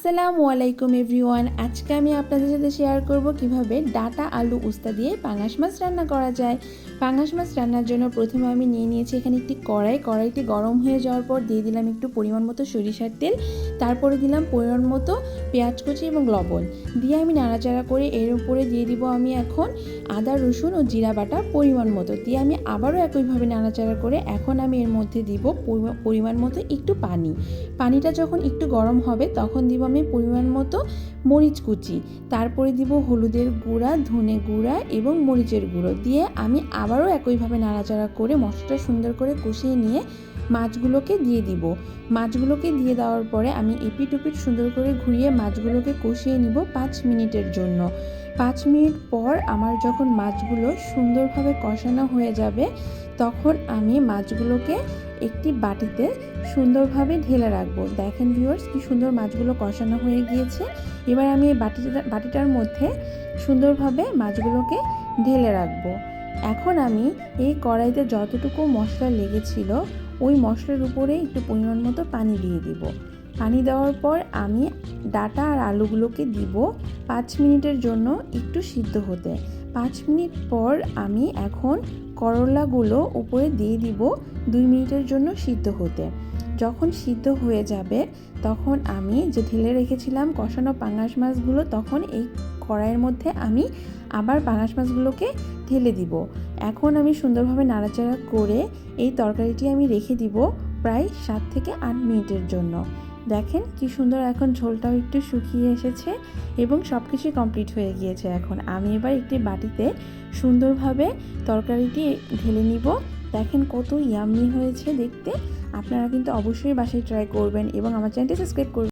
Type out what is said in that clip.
আসসালামু আলাইকুম এভরিওয়ান। আজকে আমি আপনাদের সাথে শেয়ার করব কিভাবে ডাটা আলু উস্তা দিয়ে পাঙাশ মাছ রান্না করা যায়। পাঙাশ মাছ রান্নার জন্য প্রথমে আমি নিয়ে নিয়েছি এখানে একটি কড়াইটি গরম হয়ে যাওয়ার পর দিয়ে দিলাম একটু পরিমাণ মতো সরিষার তেল, তারপরে দিলাম পরিমাণ মতো পেঁয়াজ কুচি এবং লবণ দিয়ে আমি নাড়াচাড়া করে এর উপরে দিয়ে দিব আমি এখন আদা রসুন ও জিরা বাটা পরিমাণ মতো দিয়ে আমি আবারও একইভাবে নাড়াচাড়া করে এখন আমি এর মধ্যে দিব পরিমাণ মতো একটু পানিটা যখন একটু গরম হবে তখন দিব আমি পরিমাণ মতো মরিচ কুচি, তারপরে দিব হলুদের গুঁড়া, ধনে গুঁড়া এবং মরিচের গুঁড়ো দিয়ে আমি আবারও একইভাবে নাড়াচাড়া করে মশলাটা সুন্দর করে কষিয়ে নিয়ে মাছগুলোকে দিয়ে দিব। মাছগুলোকে দিয়ে দেওয়ার পরে আমি এপিট ওপিট সুন্দর করে ঘুরিয়ে মাছগুলোকে কষিয়ে নিব 5 মিনিটের জন্য। 5 মিনিট পর আমার যখন মাছগুলো সুন্দরভাবে কষানো হয়ে যাবে তখন আমি মাছগুলোকে একটি বাটিতে সুন্দরভাবে ঢেলে রাখবো। দেখেন ভিউয়ার্স কি সুন্দর মাছগুলো কষানো হয়ে গিয়েছে। এবার আমি এই বাটিটার মধ্যে সুন্দরভাবে মাছগুলোকে ঢেলে রাখবো। এখন আমি এই কড়াইতে যতটুকু মশলা লেগেছিল ওই মশলার উপরে একটু পরিমাণ মতো পানি দিয়ে দিব। পানি দেওয়ার পর আমি ডাটা আর আলুগুলোকে দিব 5 মিনিটের জন্য একটু সিদ্ধ হতে। 5 মিনিট পর আমি এখন করলাগুলো উপরে দিয়ে দিব 2 মিনিটের জন্য সিদ্ধ হতে। যখন সিদ্ধ হয়ে যাবে তখন আমি যে ঢেলে রেখেছিলাম কষানো পাঙাশ মাছগুলো তখন এই কড়াইয়ের মধ্যে আমি আবার পাঙাশ মাছগুলোকে ঢেলে দিব। এখন আমি সুন্দরভাবে নাড়াচাড়া করে এই তরকারিটি আমি রেখে দিব প্রায় 7 থেকে 8 মিনিটের জন্য। দেখেন কি সুন্দর এখন ঝোলটাও একটু শুকিয়ে এসেছে এবং সব কিছুই কমপ্লিট হয়ে গিয়েছে। এখন আমি এবার একটি বাটিতে সুন্দরভাবে তরকারিটি ঢেলে নিব। দেখেন কত ইয়াম্মি হয়েছে দেখতে। আপনারা কিন্তু অবশ্যই বাসায় ট্রাই করবেন এবং আমার চ্যানেলটি সাবস্ক্রাইব করবেন।